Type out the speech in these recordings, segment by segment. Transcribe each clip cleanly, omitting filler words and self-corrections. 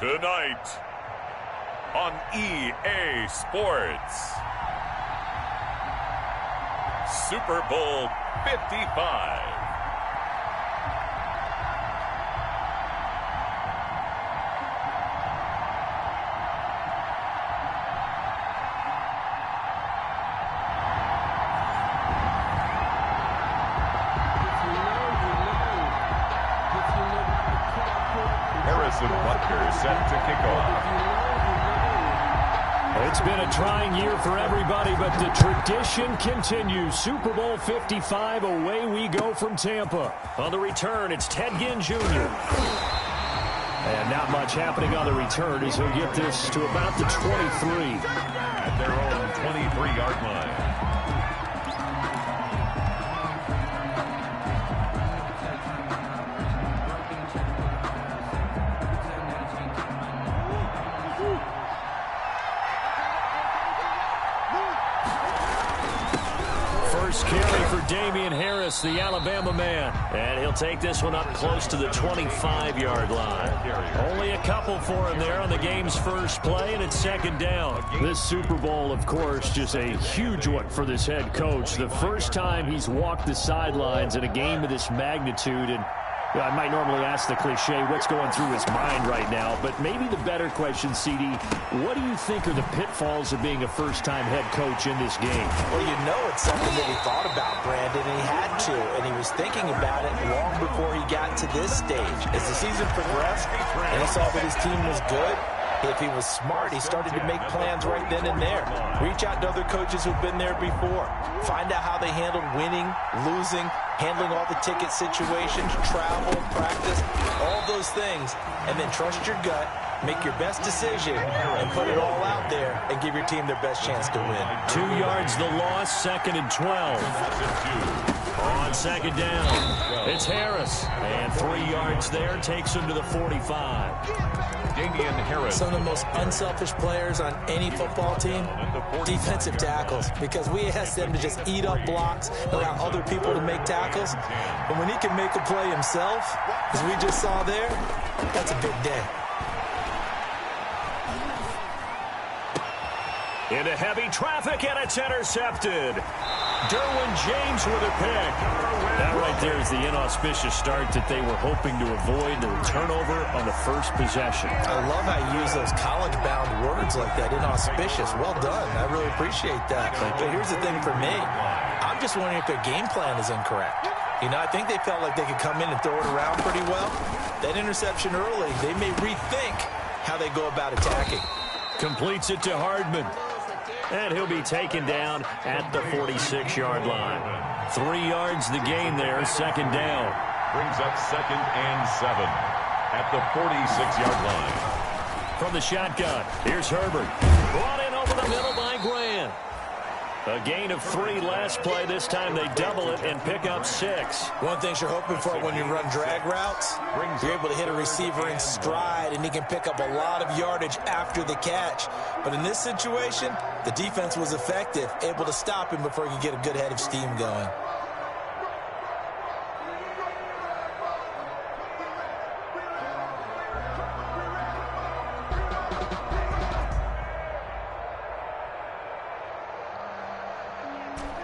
Tonight on EA Sports, Super Bowl 55. Butker set to kick off. It's been a trying year for everybody, but the tradition continues. Super Bowl 55, away we go from Tampa. On the return, it's Ted Ginn Jr. And not much happening on the return as he'll get this to about the 23. At their own 23-yard line. Carry for Damian Harris, the Alabama man. And he'll take this one up close to the 25-yard line. Only a couple for him there on the game's first play, and it's second down. This Super Bowl, of course, just a huge one for this head coach. The first time he's walked the sidelines in a game of this magnitude, and I might normally ask the cliche, what's going through his mind right now? But maybe the better question, CD, what do you think are the pitfalls of being a first-time head coach in this game? Well, you know it's something that he thought about, Brandon, and he had to. And he was thinking about it long before he got to this stage. As the season progressed and he saw that his team was good, if he was smart, he started to make plans right then and there. Reach out to other coaches who've been there before. Find out how they handled winning, losing, handling all the ticket situations, travel, practice, all those things. And then trust your gut, make your best decision, and put it all out there and give your team their best chance to win. 2 yards the loss, second and 12. On second down, it's Harris. And 3 yards there takes him to the 45. Damian Harris. Some of the most unselfish players on any football team, defensive tackles, because we ask them to just eat up blocks, allow other people to make tackles. But when he can make a play himself, as we just saw there, that's a big day. Into heavy traffic, and it's intercepted. Derwin James with a pick. That right there is the inauspicious start that they were hoping to avoid, the turnover on the first possession. I love how you use those college-bound words like that, inauspicious. Well done. I really appreciate that. But here's the thing for me. I'm just wondering if their game plan is incorrect. You know, I think they felt like they could come in and throw it around pretty well. That interception early, they may rethink how they go about attacking. Completes it to Hardman. And he'll be taken down at the 46-yard line. 3 yards the gain there, second down. Brings up second and 7 at the 46-yard line. From the shotgun, here's Herbert. Brought in over the middle by Grant. A gain of 3 last play. This time they double it and pick up 6. One thing you're hoping for when you run drag routes, you're able to hit a receiver in stride, and he can pick up a lot of yardage after the catch. But in this situation, the defense was effective, able to stop him before he could get a good head of steam going.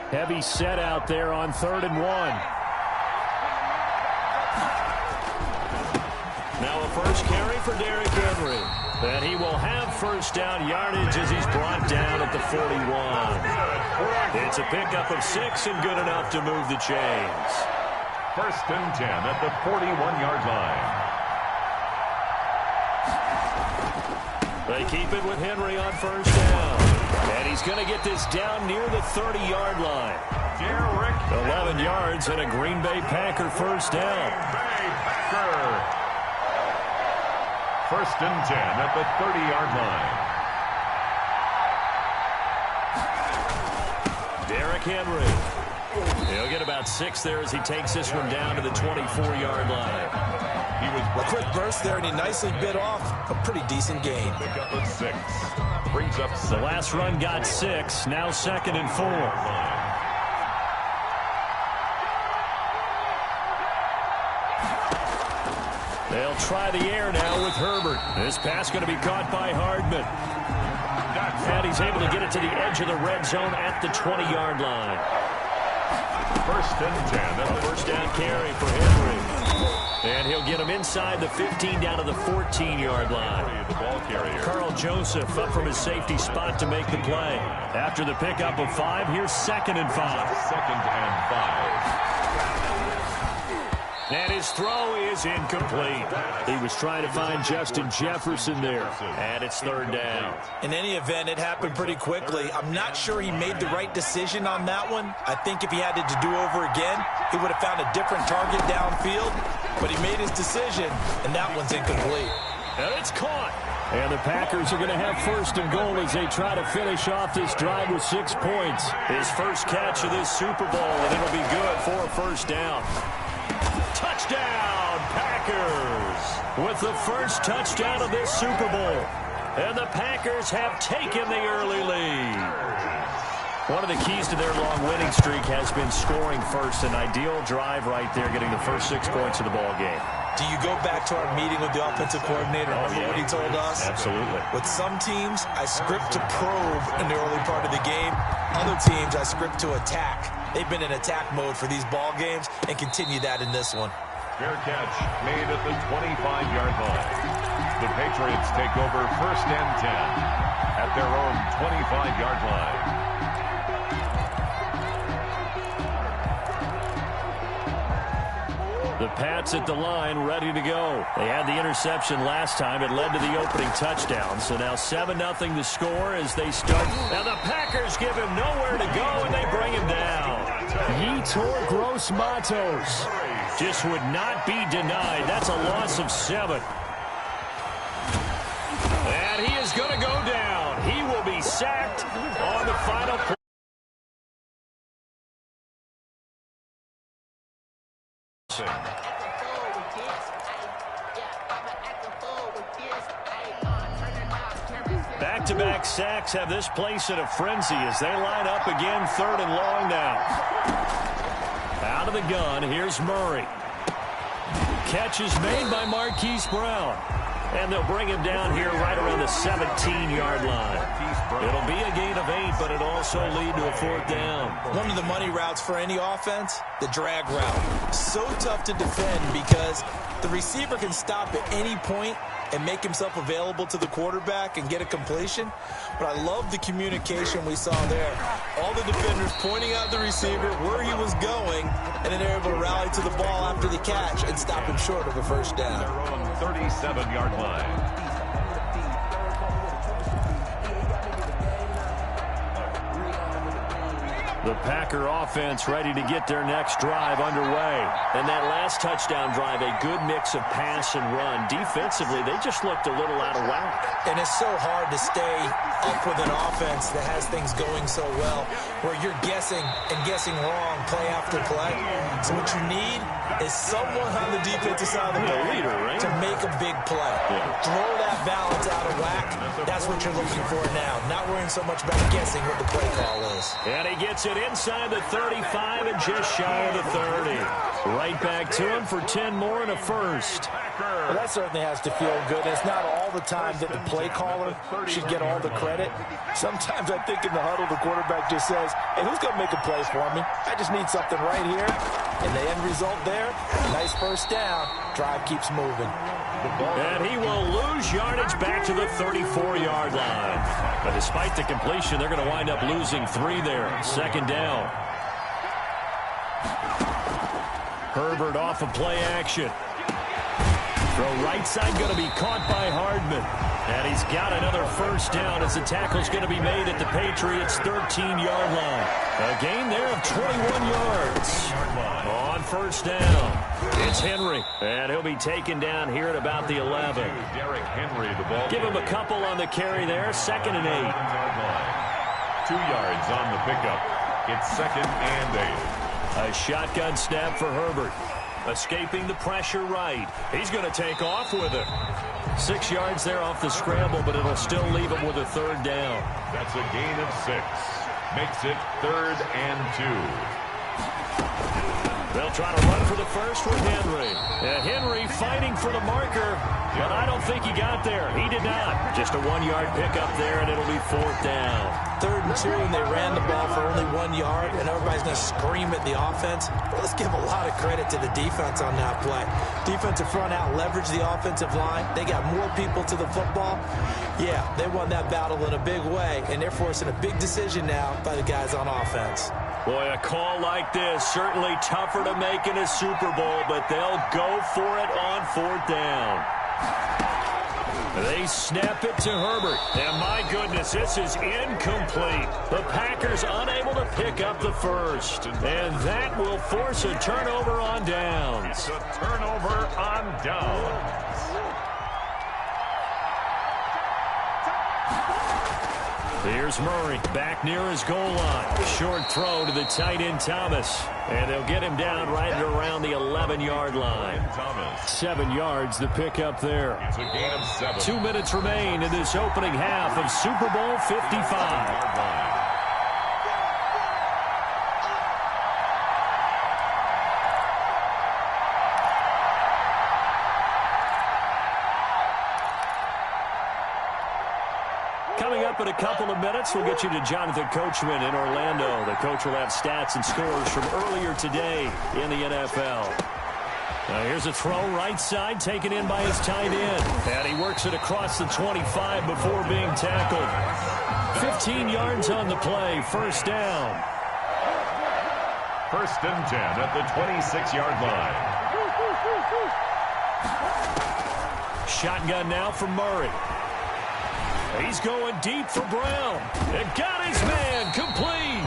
Heavy set out there on 3rd and 1. Now a first carry for Derrick Henry. And he will have first down yardage as he's brought down at the 41. It's a pickup of 6 and good enough to move the chains. 1st and 10 at the 41-yard line. They keep it with Henry on first down. And he's going to get this down near the 30-yard line. 11 yards and a Green Bay Packer first down. First and 10 at the 30-yard line. Derrick Henry. He'll get about 6 there as he takes this one down to the 24-yard line. He was a quick burst there, and he nicely bit off a pretty decent gain. Pick up a 6. Brings up 7. The last run got 6. Now 2nd and 4. They'll try the air now with Herbert. This pass going to be caught by Hardman. And he's able to get it to the edge of the red zone at the 20-yard line. First and 10. A first down carry for Henry. And he'll get him inside the 15 down to the 14-yard line. The ball carrier. Carl Joseph up from his safety spot to make the play. After the pickup of 5, here's 2nd and 5. 2nd and 5. And his throw is incomplete. He was trying to find Justin Jefferson there. And it's 3rd down. In any event, it happened pretty quickly. I'm not sure he made the right decision on that one. I think if he had it to do over again, he would have found a different target downfield. But he made his decision, and that one's incomplete. And it's caught. And the Packers are going to have 1st and goal as they try to finish off this drive with 6 points. His first catch of this Super Bowl, and it'll be good for a 1st down. Touchdown, Packers! With the first touchdown of this Super Bowl. And the Packers have taken the early lead. One of the keys to their long winning streak has been scoring first. An ideal drive right there, getting the first 6 points of the ball game. Do you go back to our meeting with the offensive coordinator? Remember what he told us? Absolutely. With some teams, I script to probe in the early part of the game. Other teams, I script to attack. They've been in attack mode for these ball games and continue that in this one. Fair catch made at the 25-yard line. The Patriots take over 1st and 10 at their own 25-yard line. The Pats at the line, ready to go. They had the interception last time. It led to the opening touchdown. So now 7-0 the score as they start. Now the Packers give him nowhere to go, and they bring him down. Yetur Gross-Matos just would not be denied. That's a loss of 7. And he is going to go down. He will be sacked on the final play. Back-to-back sacks have this place in a frenzy as they line up again, 3rd and long now. Out of the gun, here's Murray. Catch is made by Marquise Brown. And they'll bring him down here right around the 17-yard line. It'll be a gain of 8, but it'll also lead to a 4th down. One of the money routes for any offense, the drag route. So tough to defend because the receiver can stop at any point and make himself available to the quarterback and get a completion. But I love the communication we saw there. All the defenders pointing out the receiver where he was going, and then they're able to rally to the ball after the catch and stop him short of a 1st down. Their own 37-yard line. The Packer offense ready to get their next drive underway. And that last touchdown drive, a good mix of pass and run. Defensively, they just looked a little out of whack. And it's so hard to stay up with an offense that has things going so well, where you're guessing and guessing wrong play after play. So what you need is someone on the defensive side of the ball to make a big play. Throw that balance out of whack. That's what you're looking for now. Not worrying so much about guessing what the play call is. And he gets it inside the 35 and just shy of the 30. Right back to him for 10 more and a 1st. Well, that certainly has to feel good. It's not all the time that the play caller should get all the credit. Sometimes I think in the huddle, the quarterback just says, hey, who's going to make a play for me? I just need something right here. And the end result there, nice 1st down. Drive keeps moving. And he will lose yardage back to the 34-yard line. But despite the completion, they're going to wind up losing 3 there. 2nd down. Herbert off of play action. Throw right side going to be caught by Hardman. And he's got another 1st down as the tackle's going to be made at the Patriots' 13-yard line. A gain there of 21 yards. On 1st down, it's Henry. And he'll be taken down here at about the 11. Derrick Henry, the ball. Give him a couple on the carry there. 2nd and 8. 2 yards on the pickup. It's 2nd and 8. A shotgun snap for Herbert. Escaping the pressure right. He's going to take off with it. 6 yards there off the scramble, but it'll still leave him with a 3rd down. That's a gain of 6. Makes it 3rd and 2. They'll try to run for the first with Henry. And Henry fighting for the marker, but I don't think he got there. He did not. Just a 1-yard pickup there, and it'll be 4th down. 3rd and 2, and they ran the ball for only 1 yard, and everybody's going to scream at the offense. But let's give a lot of credit to the defense on that play. Defensive front out leveraged the offensive line. They got more people to the football. Yeah, they won that battle in a big way, and they're forcing a big decision now by the guys on offense. Boy, a call like this, certainly tougher to make in a Super Bowl, but they'll go for it on 4th down. They snap it to Herbert, and my goodness, this is incomplete. The Packers unable to pick up the first, and that will force a turnover on downs. It's a turnover on downs. Here's Murray back near his goal line. Short throw to the tight end Thomas. And they'll get him down right at around the 11-yard line. 7 yards the pickup there. It's a gain of 7. 2 minutes remain in this opening half of Super Bowl 55. Coming up in a couple of minutes, we'll get you to Jonathan Coachman in Orlando. The coach will have stats and scores from earlier today in the NFL. Now here's a throw right side taken in by his tight end. And he works it across the 25 before being tackled. 15 yards on the play, 1st down. 1st and 10 at the 26-yard line. Shotgun now for Murray. He's going deep for Brown. And got his man complete.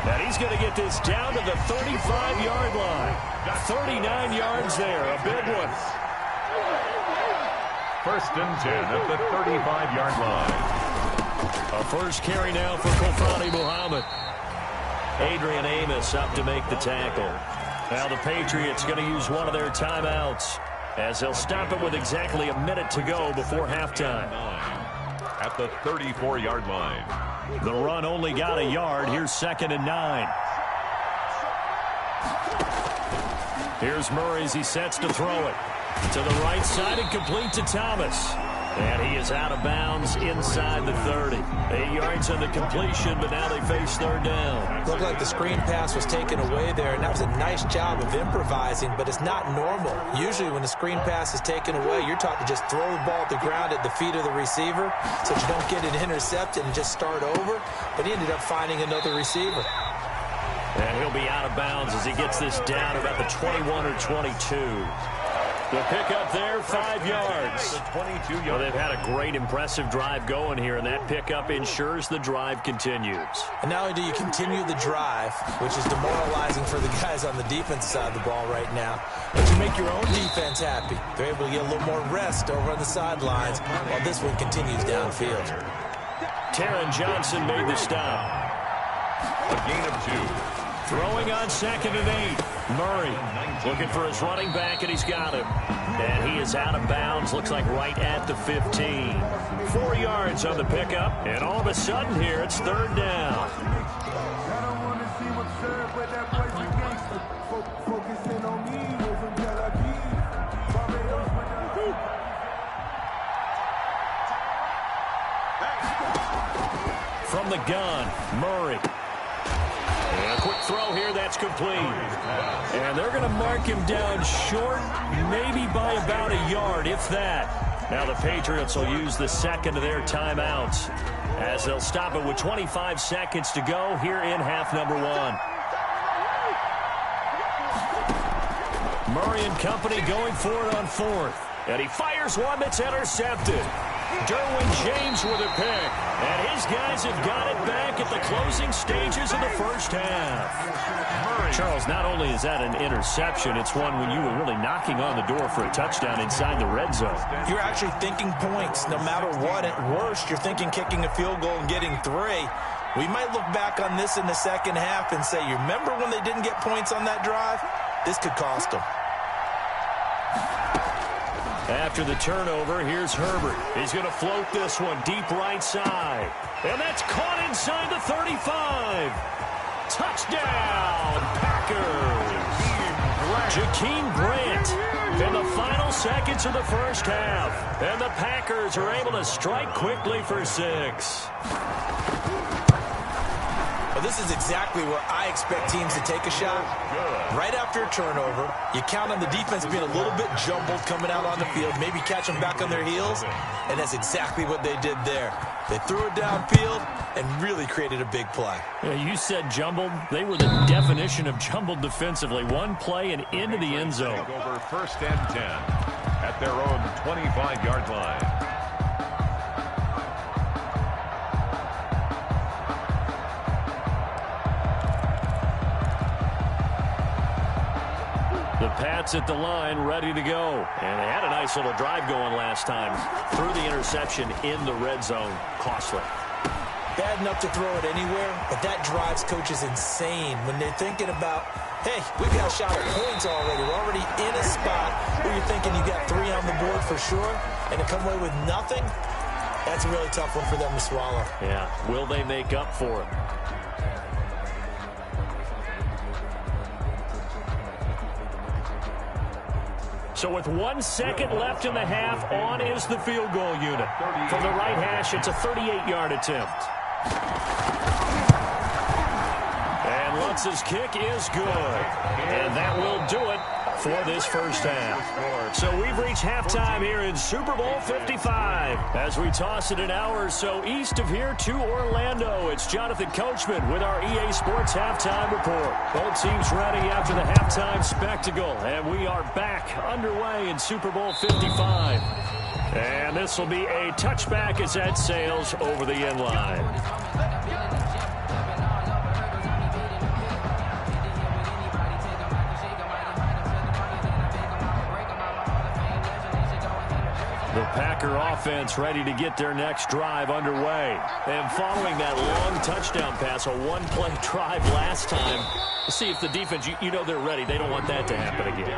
And he's going to get this down to the 35-yard line. 39 yards there, a big one. 1st and 10 at the 35-yard line. A first carry now for Kofani Muhammad. Adrian Amos up to make the tackle. Now the Patriots going to use one of their timeouts as they'll stop it with exactly a minute to go before halftime. At the 34-yard line. The run only got a yard. Here's 2nd and 9. Here's Murray as he sets to throw it. To the right side and complete to Thomas. And he is out of bounds inside the 30. 8 yards on the completion, but now they face 3rd down. Looked like the screen pass was taken away there, and that was a nice job of improvising, but it's not normal. Usually when the screen pass is taken away, you're taught to just throw the ball at the ground at the feet of the receiver so that you don't get it intercepted and just start over. But he ended up finding another receiver. And he'll be out of bounds as he gets this down about the 21 or 22. The pickup there, 5 yards. Well, they've had a great, impressive drive going here, and that pickup ensures the drive continues. And not only do you continue the drive, which is demoralizing for the guys on the defensive side of the ball right now, but you make your own defense happy. They're able to get a little more rest over on the sidelines while this one continues downfield. Taron Johnson made the stop. A gain of 2. Throwing on 2nd and 8. Murray looking for his running back, and he's got him. And he is out of bounds, looks like right at the 15. 4 yards on the pickup, and all of a sudden here, it's 3rd down. From the gun, Murray. And a quick throw here, that's complete. And they're going to mark him down short, maybe by about a yard, if that. Now the Patriots will use the 2nd of their timeouts as they'll stop it with 25 seconds to go here in half number 1. Murray and company going for it on 4th. And he fires one that's intercepted. Derwin James with a pick. And his guys have got it back at the closing stages of the first half. Charles, not only is that an interception, it's one when you were really knocking on the door for a touchdown inside the red zone. You're actually thinking points. No matter what, at worst, you're thinking kicking a field goal and getting 3. We might look back on this in the second half and say, you remember when they didn't get points on that drive? This could cost them. After the turnover, here's Herbert. He's going to float this one deep right side. And that's caught inside the 35. Touchdown, Packers. Jakeem Grant in the final seconds of the first half. And the Packers are able to strike quickly for 6. Well, this is exactly where I expect teams to take a shot. Right after a turnover, you count on the defense being a little bit jumbled coming out on the field, maybe catch them back on their heels, and that's exactly what they did there. They threw it downfield and really created a big play. Yeah, you said jumbled. They were the definition of jumbled defensively. One play and into the end zone. Over 1st and 10 at their own 25-yard line. The Pats at the line, ready to go. And they had a nice little drive going last time. Threw the interception in the red zone. Costly. Bad enough to throw it anywhere, but that drives coaches insane when they're thinking about, hey, we got a shot at points already. We're already in a spot where you're thinking you got 3 on the board for sure, and to come away with nothing, that's a really tough one for them to swallow. Yeah, will they make up for it? So with 1 second left in the half, on is the field goal unit. From the right hash, it's a 38-yard attempt. And Lutz's kick is good. And that will do it for this first half. So we've reached halftime here in Super Bowl 55. As we toss it an hour or so east of here to Orlando, it's Jonathan Coachman with our EA Sports Halftime Report. Both teams ready after the halftime spectacle. And we are back underway in Super Bowl 55. And this will be a touchback as that sails over the end line. The Packer offense ready to get their next drive underway. And following that long touchdown pass, a one-play drive last time, see if the defense, you know they're ready. They don't want that to happen again.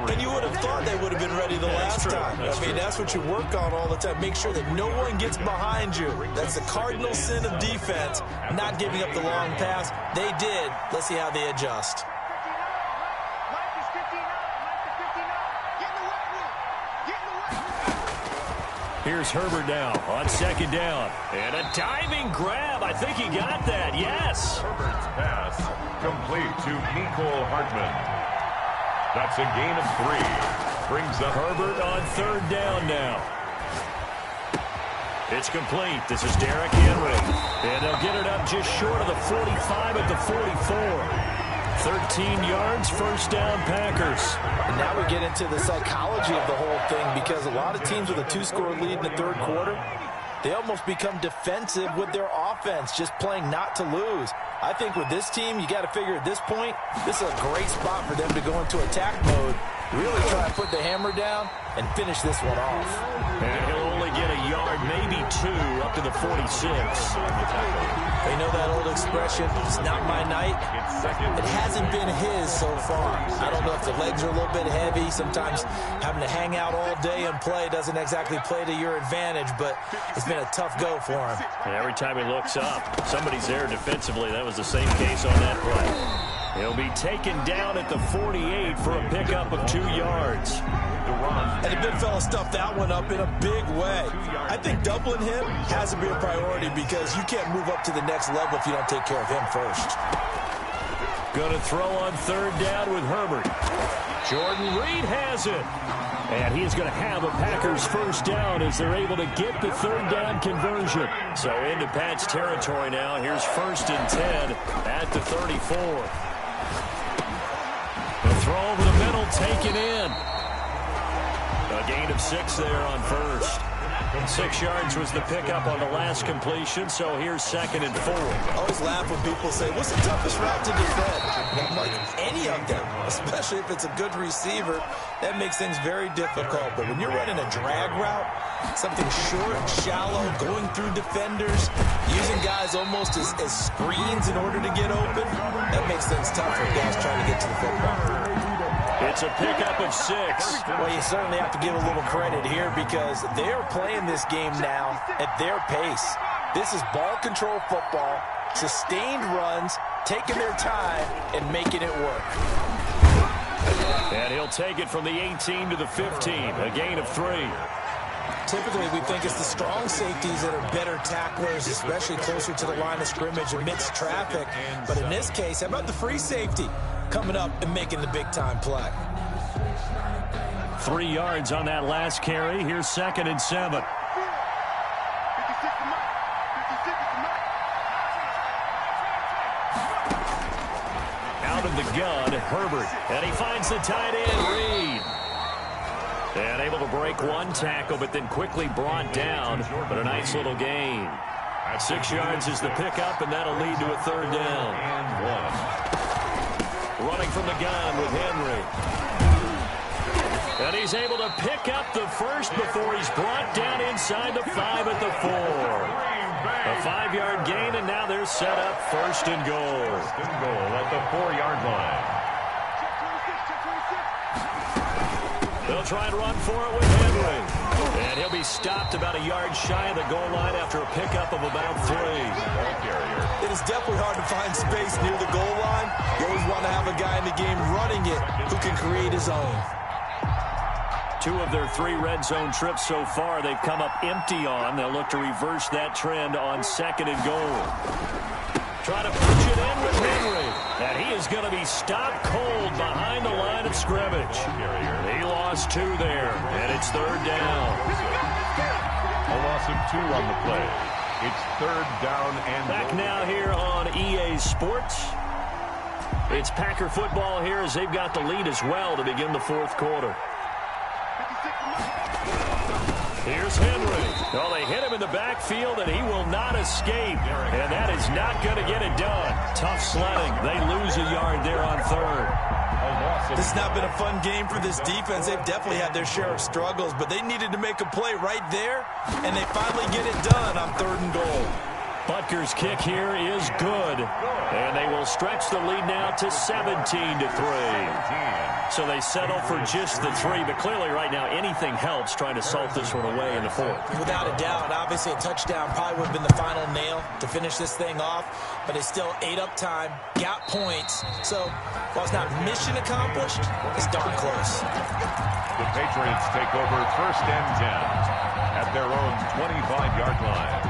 And you would have thought they would have been ready the last time. That's what you work on all the time. Make sure that no one gets behind you. That's the cardinal sin of defense, not giving up the long pass. They did. Let's see how they adjust. Here's Herbert now on 2nd down. And a diving grab. I think he got that. Yes. Herbert's pass complete to Nicole Hartman. That's a gain of 3. Brings up Herbert on 3rd down now. It's complete. This is Derrick Henry. And they'll get it up just short of the 45 at the 44. 13 yards, 1st down, Packers. And now we get into the psychology of the whole thing, because a lot of teams with a 2-score lead in the 3rd quarter, they almost become defensive with their offense, just playing not to lose. I think with this team, you got to figure at this point, this is a great spot for them to go into attack mode, really try to put the hammer down and finish this one off. And he'll only get a yard, maybe 2, up to the 46. You know that old expression, it's not my night. It hasn't been his so far. I don't know if the legs are a little bit heavy. Sometimes having to hang out all day and play doesn't exactly play to your advantage, but it's been a tough go for him. And every time he looks up, somebody's there defensively. That was the same case on that play. He'll be taken down at the 48 for a pickup of 2 yards. And the big fella stuffed that one up in a big way. I think doubling him has to be a priority, because you can't move up to the next level if you don't take care of him first. Going to throw on 3rd down with Herbert. Jordan Reed has it. And he's going to have a Packers 1st down as they're able to get the 3rd down conversion. So into Pat's territory now. Here's 1st and 10 at the 34. The throw over the middle, taken in. A gain of 6 there on 1st. 6 yards was the pickup on the last completion, so here's 2nd and 4. I always laugh when people say, what's the toughest route to defend? I'm like, any of them, especially if it's a good receiver, that makes things very difficult. But when you're running a drag route, something short, shallow, going through defenders, using guys almost as screens in order to get open, that makes things tough for guys trying to get to the football. It's a pickup of 6. Well, you certainly have to give a little credit here, because they are playing this game now at their pace. This is ball control football, sustained runs, taking their time, and making it work. And he'll take it from the 18 to the 15, a gain of 3. Typically, we think it's the strong safeties that are better tacklers, especially closer to the line of scrimmage amidst traffic. But in this case, how about the free safety coming up and making the big-time play? 3 yards on that last carry. Here's 2nd and 7. Out of the gun, Herbert. And he finds the tight end, Reed. And able to break one tackle, but then quickly brought down. But a nice little gain. 6 yards is the pickup, and that'll lead to a 3rd down. Running from the gun with Henry. And he's able to pick up the first before he's brought down inside the 5 at the 4. A 5-yard gain, and now they're set up 1st and goal. 1st and goal at the 4-yard line. They'll try and run for it with Henry. And he'll be stopped about a yard shy of the goal line after a pickup of about 3. It is definitely hard to find space near the goal line. You always want to have a guy in the game running it who can create his own. 2 of their 3 red zone trips so far they've come up empty on. They'll look to reverse that trend on 2nd and goal. Try to push it in with Henry. And he is going to be stopped cold behind the line of scrimmage. He lost 2 there, and it's 3rd down. A loss of 2 on the play. It's 3rd down and back now here on EA Sports. It's Packer football here as they've got the lead as well to begin the 4th quarter. Here's Henry. Oh, they hit him in the backfield, and he will not escape. And that is not going to get it done. Tough sledding. They lose a yard there on 3rd. This has not been a fun game for this defense. They've definitely had their share of struggles, but they needed to make a play right there, and they finally get it done on 3rd and goal. Butker's kick here is good. And they will stretch the lead now to 17-3. So they settle for just the 3, but clearly right now anything helps trying to salt this one away in the 4th. Without a doubt, obviously a touchdown probably would have been the final nail to finish this thing off, but it's still ate up time, got points. So while it's not mission accomplished, it's darn close. The Patriots take over 1st and 10 at their own 25-yard line.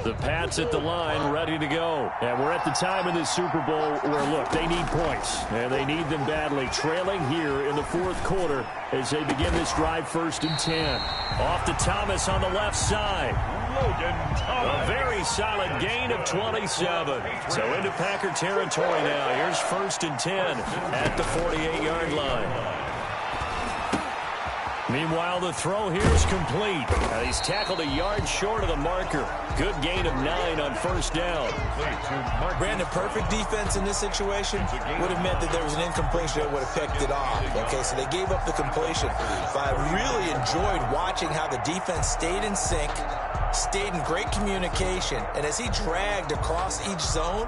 The Pats at the line, ready to go. And we're at the time in this Super Bowl where, look, they need points. And they need them badly. Trailing here in the 4th quarter as they begin this drive 1st and 10. Off to Thomas on the left side. A very solid gain of 27. So into Packer territory now. Here's 1st and 10 at the 48-yard line. Meanwhile, the throw here is complete. He's tackled a yard short of the marker. Good gain of 9 on 1st down. Brandon, perfect defense in this situation would have meant that there was an incompletion that would have picked it off. Okay, so they gave up the completion. But I really enjoyed watching how the defense stayed in sync, stayed in great communication, and as he dragged across each zone,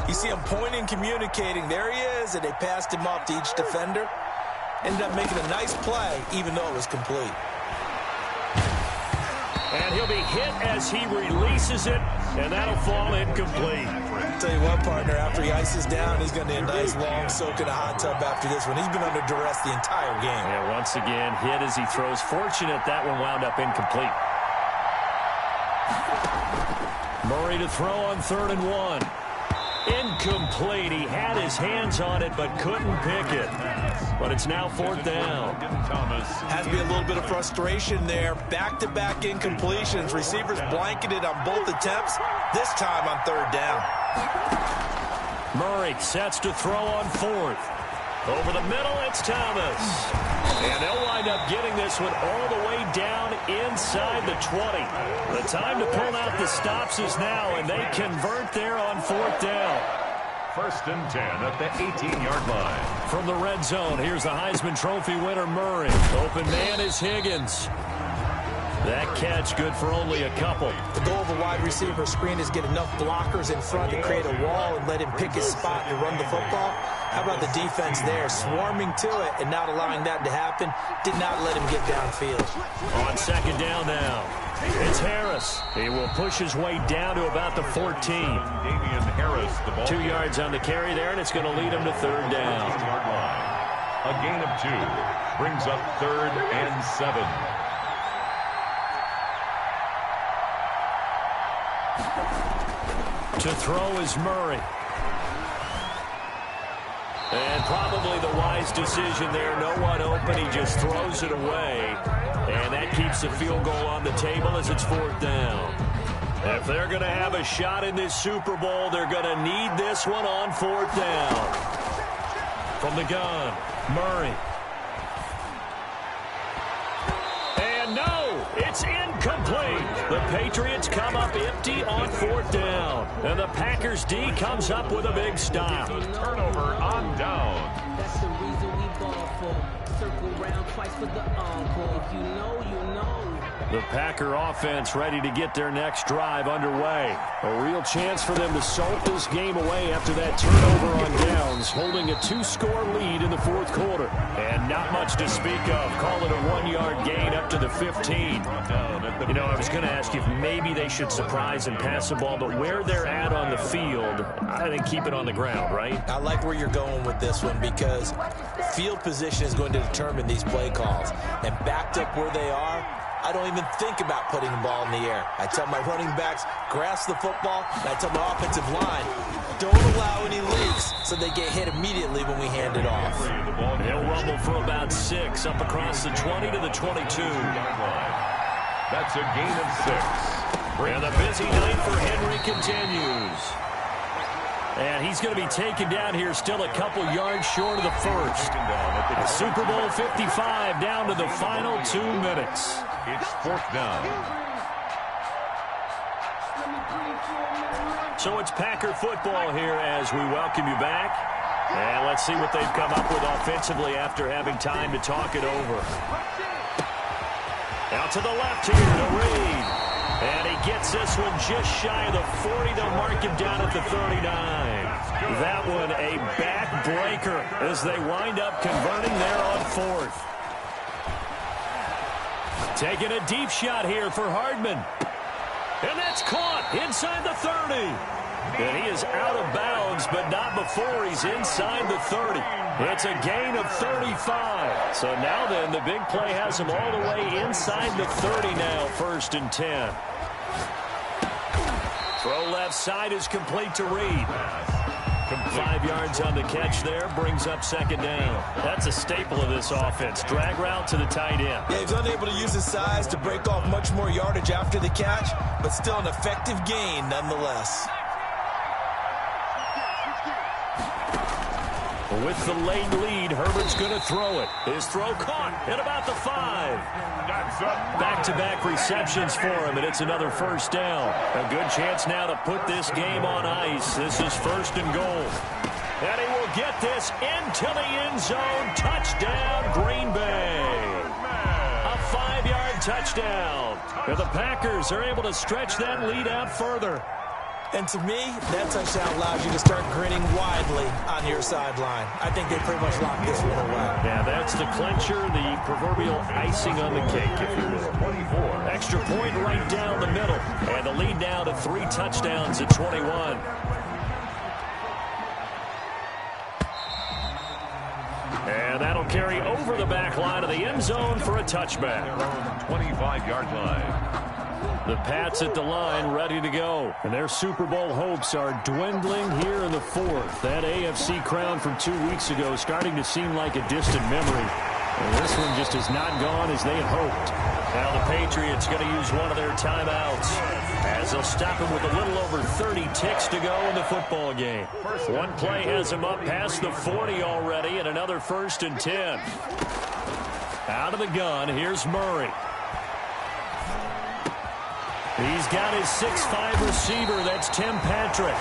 you see him pointing, communicating. There he is, and they passed him off to each defender. Ended up making a nice play, even though it was complete. And he'll be hit as he releases it, and that'll fall incomplete. I'll tell you what, partner, after he ices down, he's going to need a nice long soak in a hot tub after this one. He's been under duress the entire game. Yeah, once again, hit as he throws. Fortunate that one wound up incomplete. Murray to throw on 3rd and 1. Incomplete. He had his hands on it but couldn't pick it. But it's now 4th down. Has to be a little bit of frustration there. Back-to-back incompletions. Receivers blanketed on both attempts. This time on 3rd down. Murray sets to throw on 4th. Over the middle, it's Thomas. And they'll wind up getting this one all the way down inside the 20. The time to pull out the stops is now, and they convert there on 4th down. 1st and 10 at the 18-yard line. From the red zone, here's the Heisman Trophy winner, Murray. Open man is Higgins. That catch good for only a couple. The goal of a wide receiver screen is get enough blockers in front to create a wall and let him pick his spot to run the football. How about the defense there, swarming to it and not allowing that to happen? Did not let him get downfield. On second down now, it's Harris. He will push his way down to about the 14. Damian Harris, the ball. 2 yards on the carry there, and it's going to lead him to third down. A gain of 2 brings up 3rd and 7. To throw is Murray. And probably the wise decision there. No one open. He just throws it away. And that keeps the field goal on the table as it's 4th down. If they're going to have a shot in this Super Bowl, they're going to need this one on 4th down. From the gun, Murray. And no, it's incomplete. The Patriots come up empty on 4th down. And the Packers D comes up with a big stop. Turnover on down. That's the reason we ball for. Circle round twice for the encore. If you know, you know. The Packer offense ready to get their next drive underway. A real chance for them to salt this game away after that turnover on downs, holding a 2-score lead in the 4th quarter. And not much to speak of. Call it a 1-yard gain up to the 15. You know, I was going to ask you if maybe they should surprise and pass the ball, but where they're at on the field, I think keep it on the ground, right? I like where you're going with this one because field position is going to determine these play calls. And backed up where they are, I don't even think about putting the ball in the air. I tell my running backs, grasp the football, and I tell my offensive line, don't allow any leaks so they get hit immediately when we hand it off. He'll rumble for about 6 up across the 20 to the 22. That's a gain of 6. And the busy night for Henry continues. And he's going to be taken down here still a couple yards short of the first. The Super Bowl 55 down to the final 2 minutes. It's 4th down. So it's Packer football here as we welcome you back. And let's see what they've come up with offensively after having time to talk it over. Out to the left here to Reed. And he gets this one just shy of the 40. They'll mark him down at the 39. That one a backbreaker as they wind up converting there on 4th. Taking a deep shot here for Hardman. And that's caught inside the 30. And he is out of bounds, but not before he's inside the 30. It's a gain of 35. So now then, the big play has him all the way inside the 30 now, 1st and 10. Throw left side is complete to Reed. 5 yards on the catch there, brings up 2nd down. That's a staple of this offense. Drag route to the tight end. Yeah, he's unable to use his size to break off much more yardage after the catch, but still an effective gain nonetheless. With the late lead, Herbert's going to throw it. His throw caught at about the 5. Back-to-back receptions for him, and it's another 1st down. A good chance now to put this game on ice. This is 1st and goal. And he will get this into the end zone. Touchdown, Green Bay. A 5-yard touchdown. And the Packers are able to stretch that lead out further. And to me, that touchdown allows you to start grinning widely on your sideline. I think they pretty much locked this one away. Yeah, that's the clincher, the proverbial icing on the cake, if you will. 24. Extra point right down the middle. And the lead now to 3 touchdowns at 21. And that'll carry over the back line of the end zone for a touchback. 25-yard line. The Pats at the line ready to go. And their Super Bowl hopes are dwindling here in the 4th. That AFC crown from 2 weeks ago starting to seem like a distant memory. And this one just has not gone as they had hoped. Now the Patriots going to use one of their timeouts as they'll stop him with a little over 30 ticks to go in the football game. One play has him up past the 40 already, and another 1st and 10. Out of the gun, here's Murray. He's got his 6'5 receiver, that's Tim Patrick.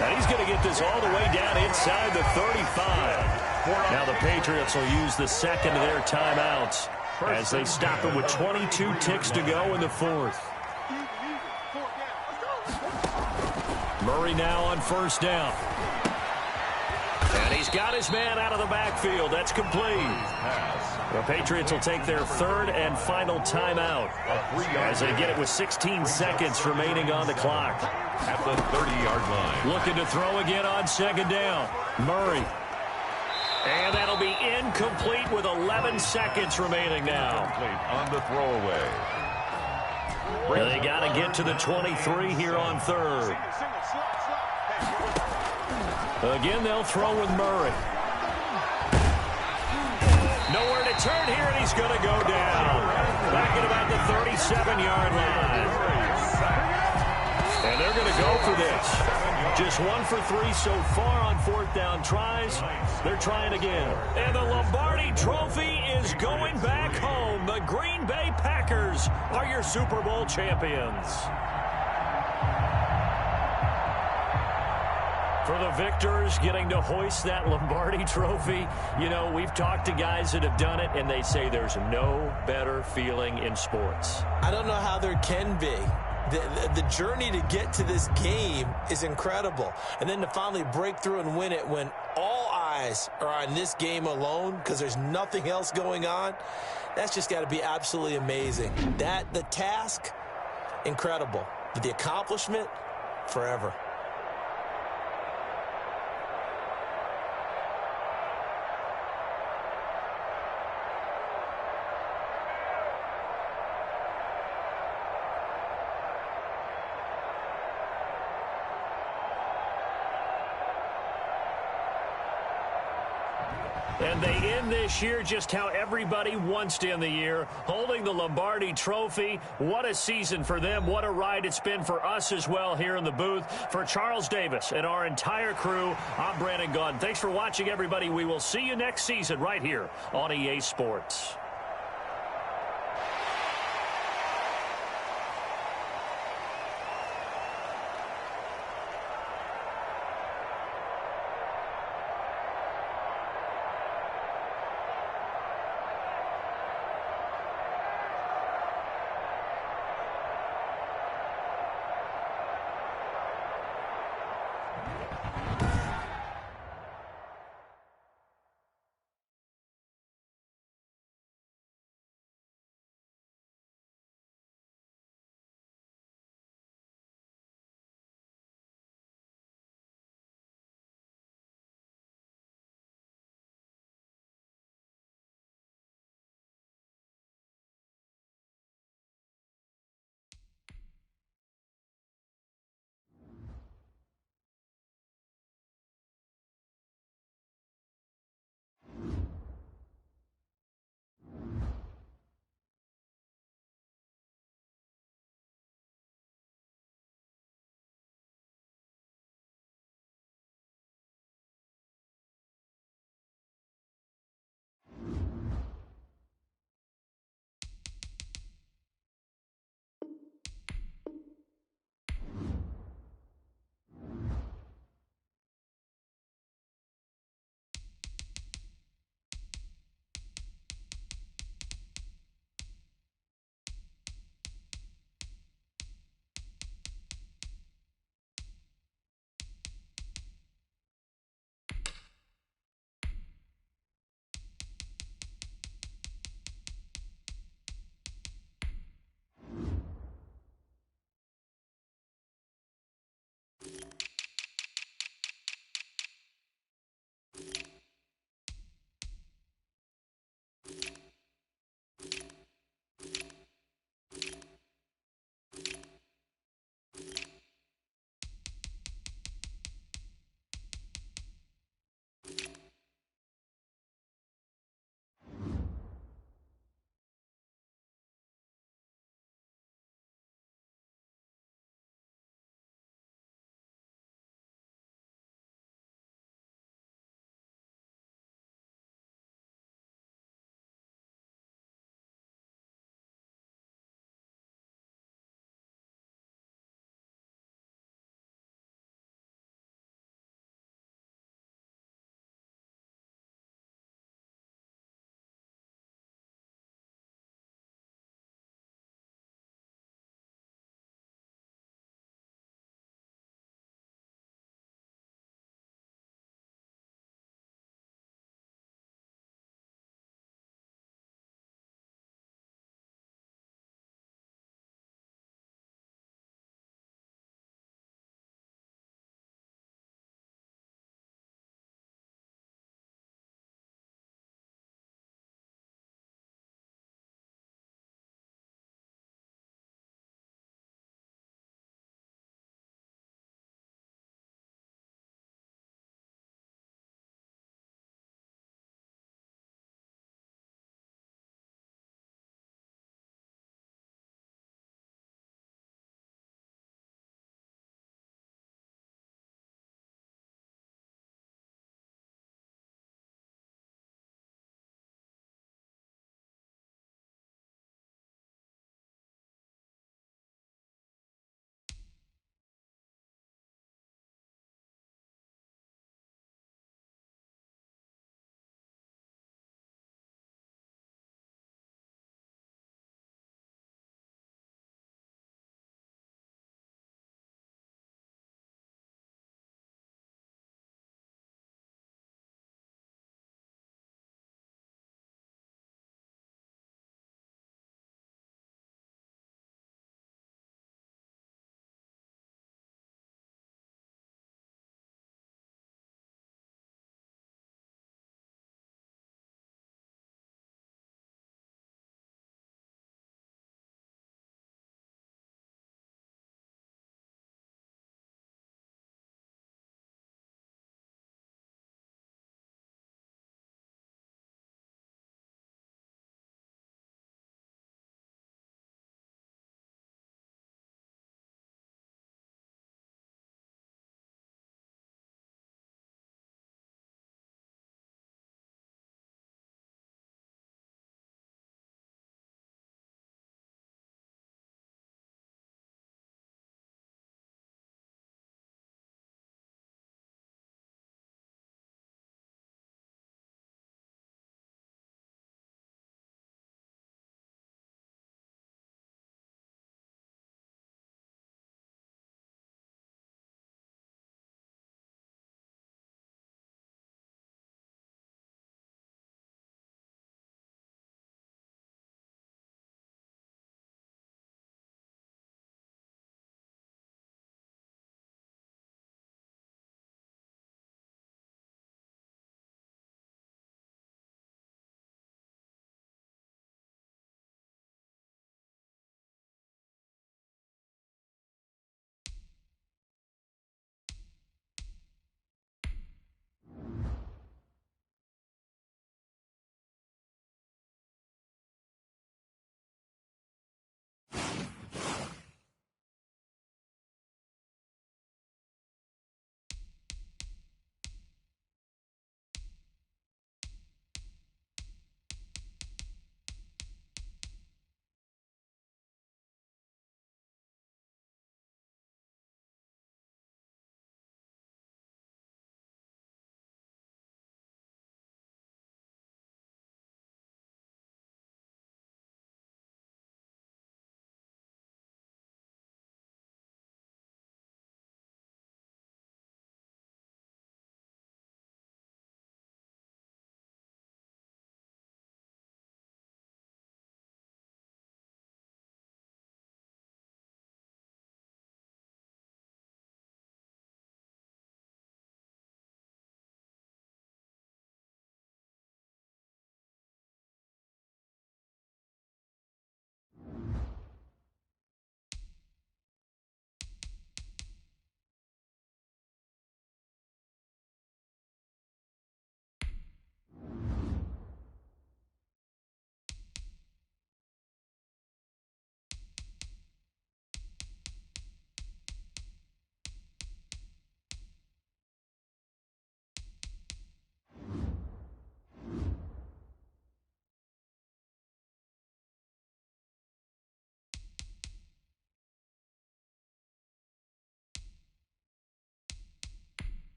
And he's going to get this all the way down inside the 35. Now the Patriots will use the second of their timeouts as they stop him with 22 ticks to go in the 4th. Murray now on 1st down. And he's He's got his man out of the backfield. That's complete. The Patriots will take their third and final timeout as they get it with 16 seconds remaining on the clock. At the 30-yard line. Looking to throw again on second down. Murray. And that'll be incomplete with 11 seconds remaining now. On the throwaway. They got to get to the 23 here on third. Again, they'll throw with Murray. Nowhere to turn here, and he's going to go down. Back at about the 37-yard line. And they're going to go for this. Just 1 for 3 so far on fourth down tries. They're trying again. And the Lombardi Trophy is going back home. The Green Bay Packers are your Super Bowl champions. For the victors getting to hoist that Lombardi Trophy, you know, we've talked to guys that have done it, and they say there's no better feeling in sports. I don't know how there can be. The journey to get to this game is incredible. And then to finally break through and win it when all eyes are on this game alone because there's nothing else going on, that's just got to be absolutely amazing. The task, incredible. But the accomplishment, forever. And they end this year just how everybody wants to end the year, holding the Lombardi Trophy. What a season for them. What a ride it's been for us as well here in the booth. For Charles Davis and our entire crew, I'm Brown-Negron. Thanks for watching, everybody. We will see you next season right here on EA Sports.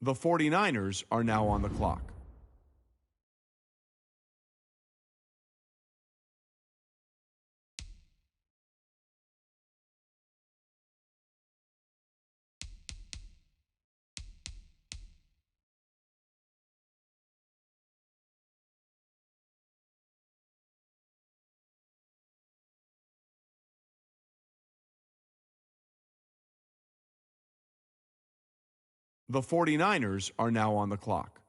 The 49ers are now on the clock. The 49ers are now on the clock.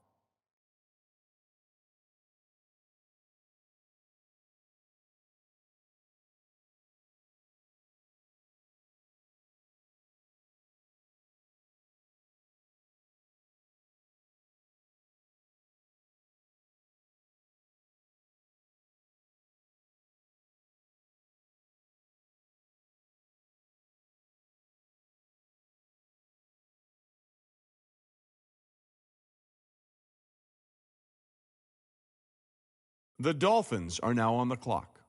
The Dolphins are now on the clock.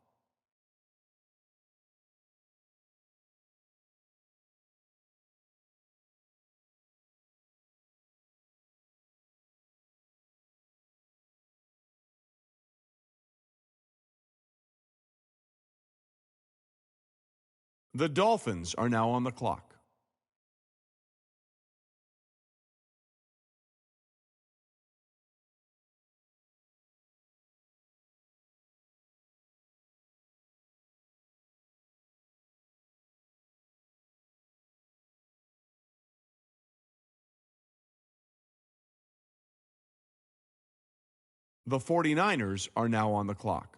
The Dolphins are now on the clock. The 49ers are now on the clock.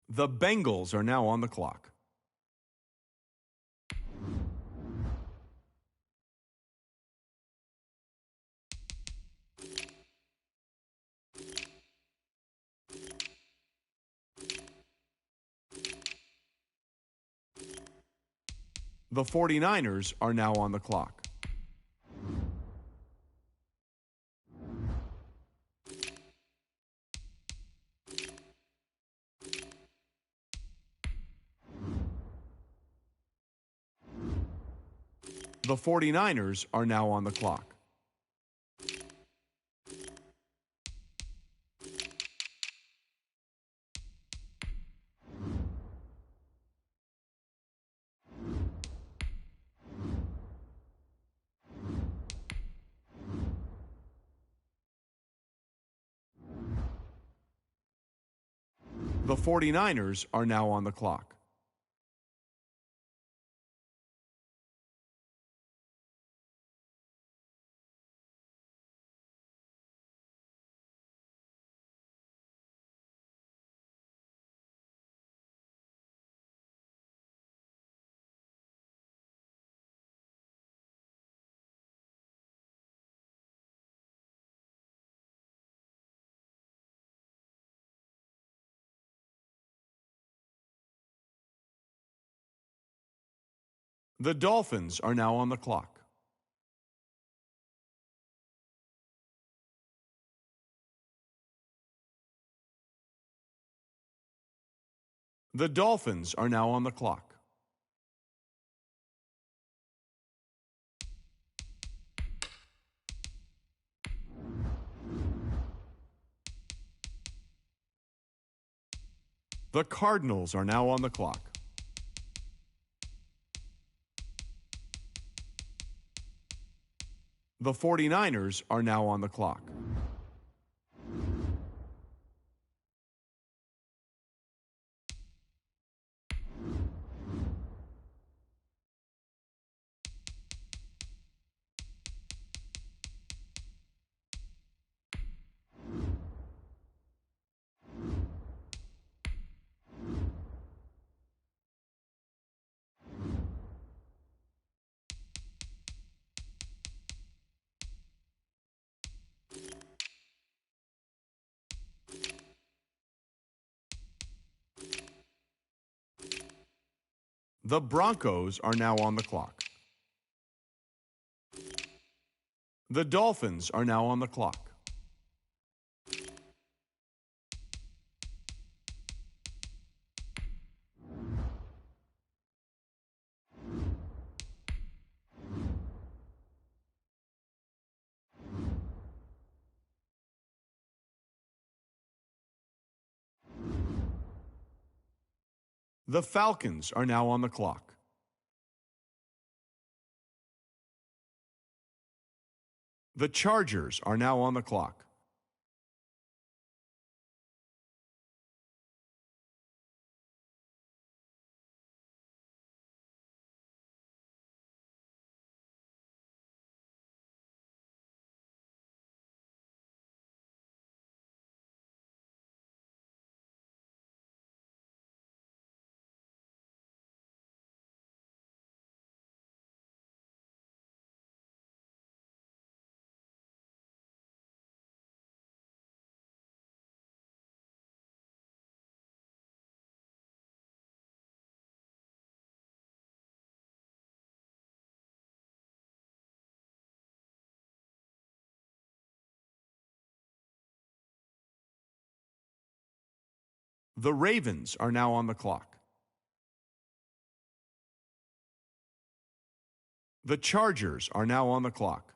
The Bengals are now on the clock. The 49ers are now on the clock. The 49ers are now on the clock. The 49ers are now on the clock. The Dolphins are now on the clock. The Dolphins are now on the clock. The Cardinals are now on the clock. The 49ers are now on the clock. The Broncos are now on the clock. The Dolphins are now on the clock. The Falcons are now on the clock. The Chargers are now on the clock. The Ravens are now on the clock. The Chargers are now on the clock.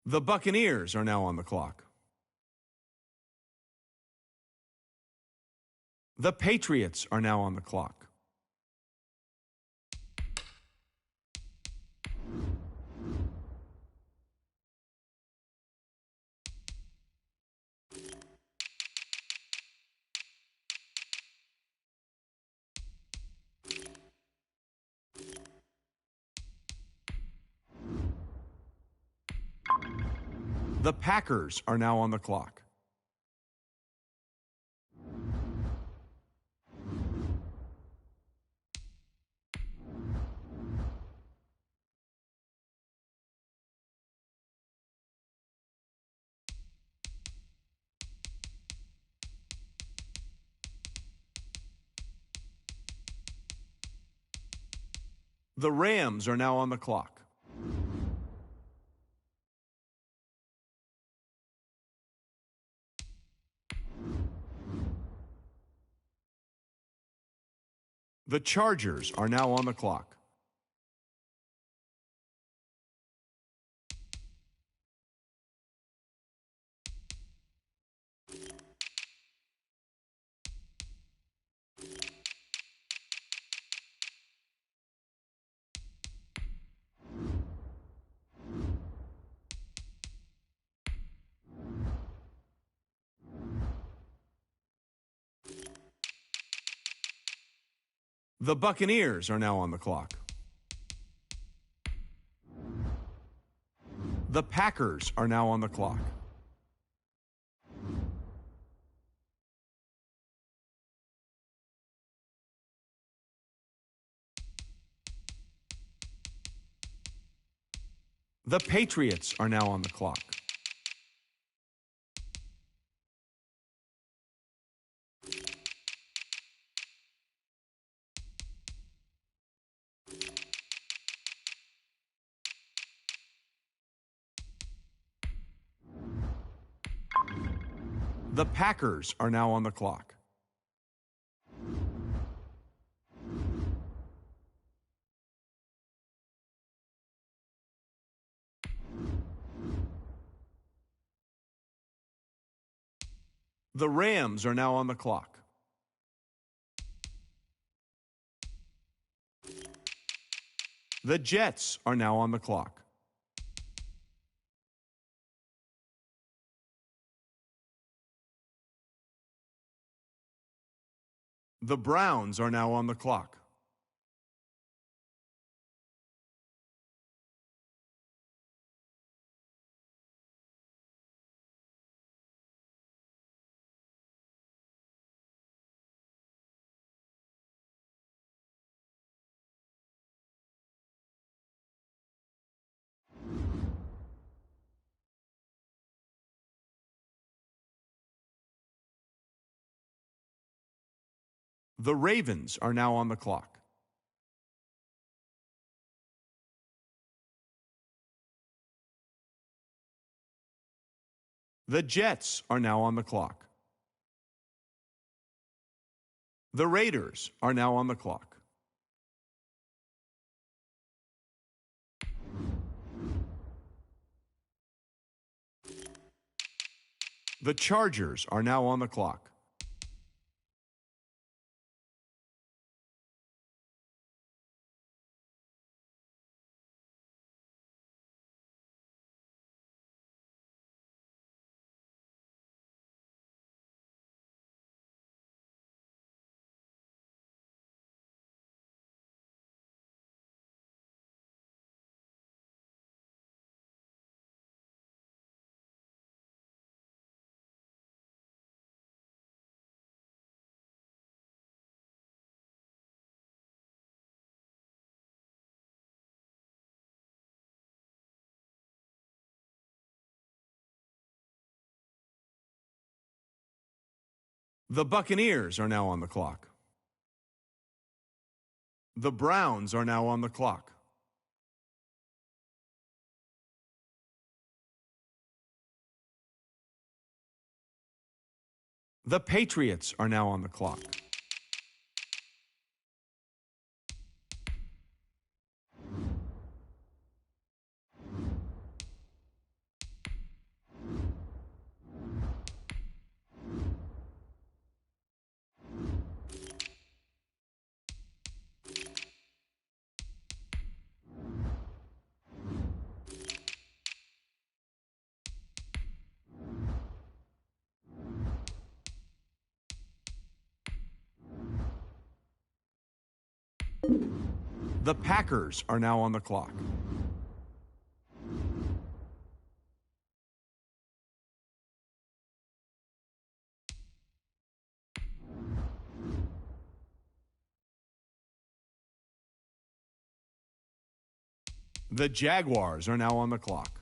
The Buccaneers are now on the clock. The Patriots are now on the clock. The Packers are now on the clock. The Rams are now on the clock. The Chargers are now on the clock. The Buccaneers are now on the clock. The Packers are now on the clock. The Patriots are now on the clock. The Packers are now on the clock. The Rams are now on the clock. The Jets are now on the clock. The Browns are now on the clock. The Ravens are now on the clock. The Jets are now on the clock. The Raiders are now on the clock. The Chargers are now on the clock. The Buccaneers are now on the clock. The Browns are now on the clock. The Patriots are now on the clock. The Packers are now on the clock. The Jaguars are now on the clock.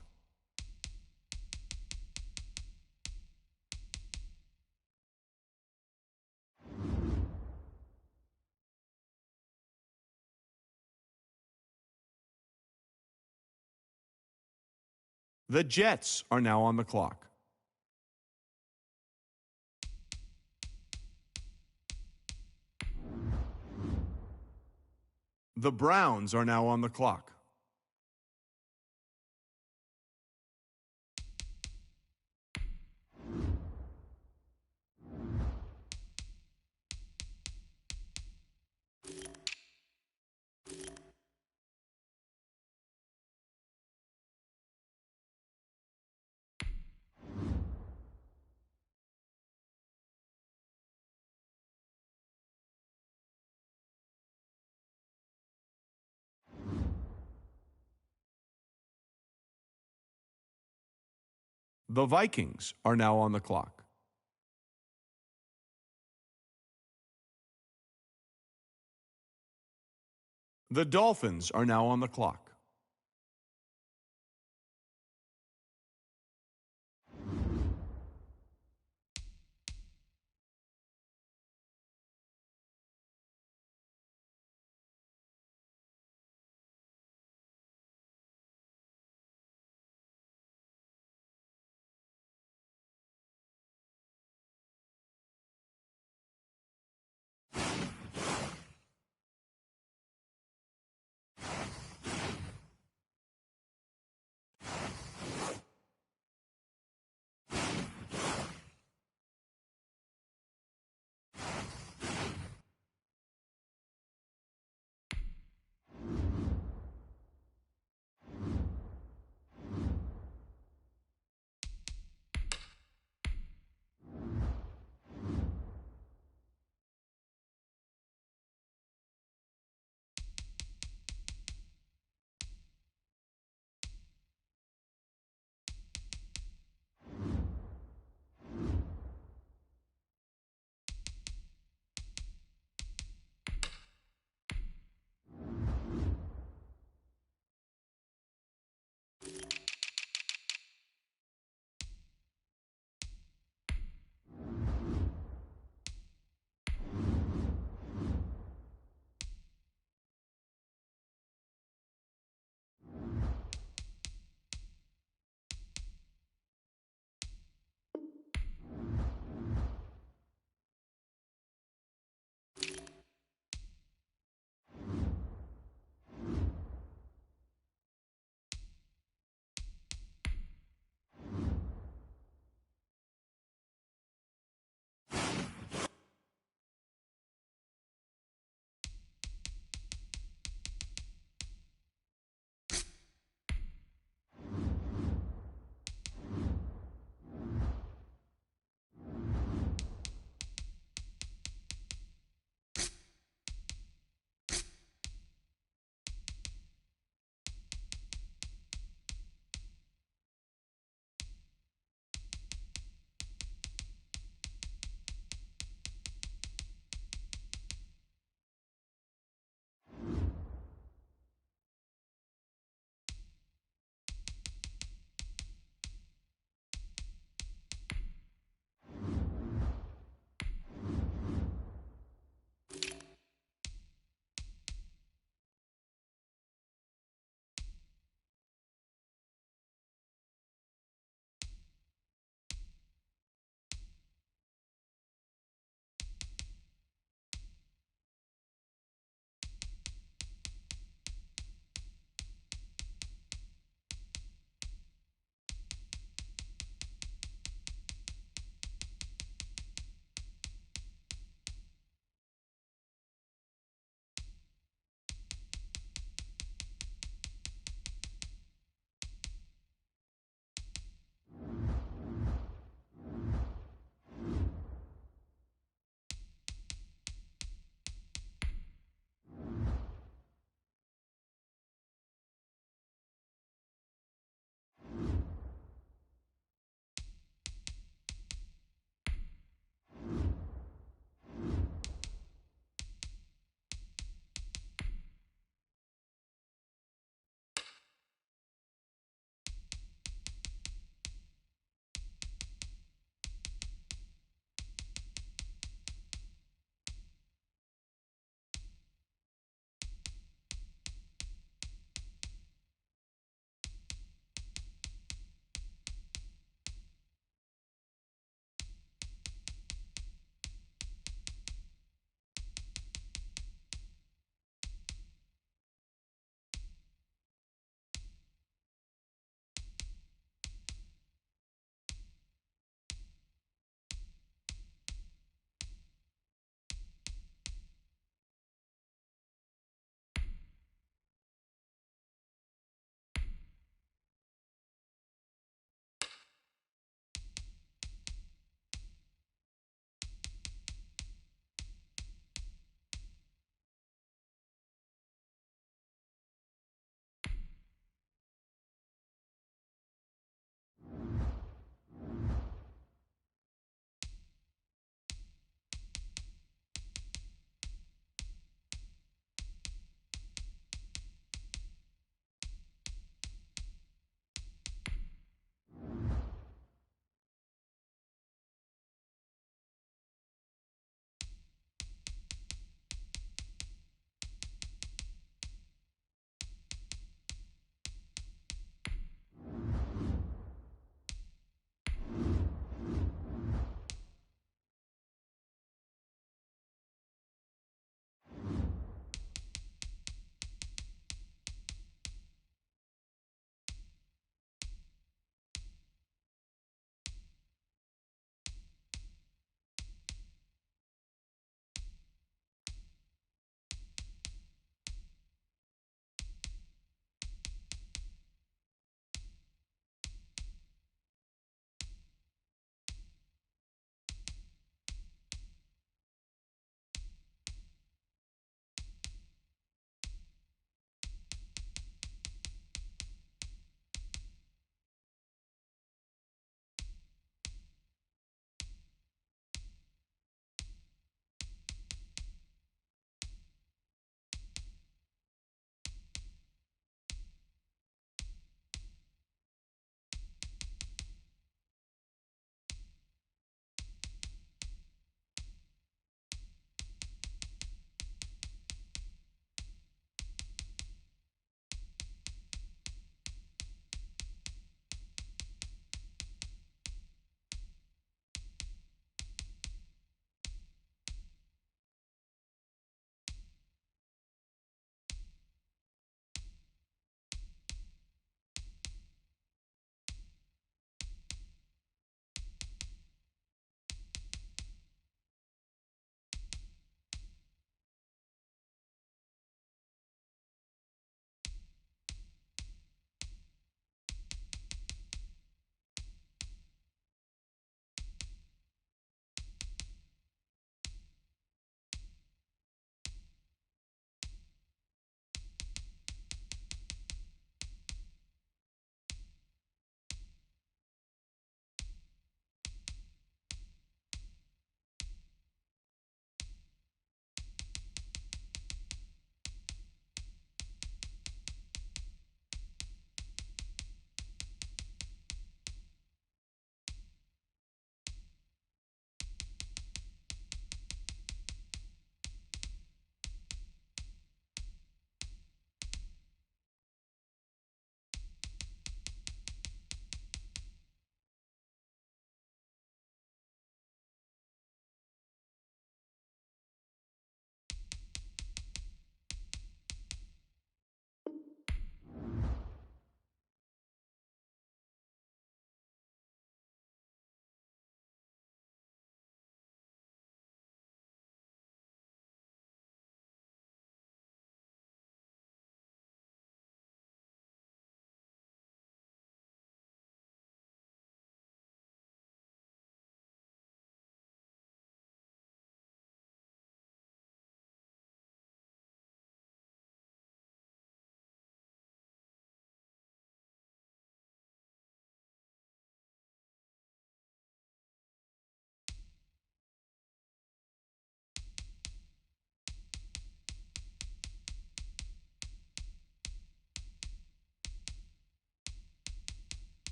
The Jets are now on the clock. The Browns are now on the clock. The Vikings are now on the clock. The Dolphins are now on the clock.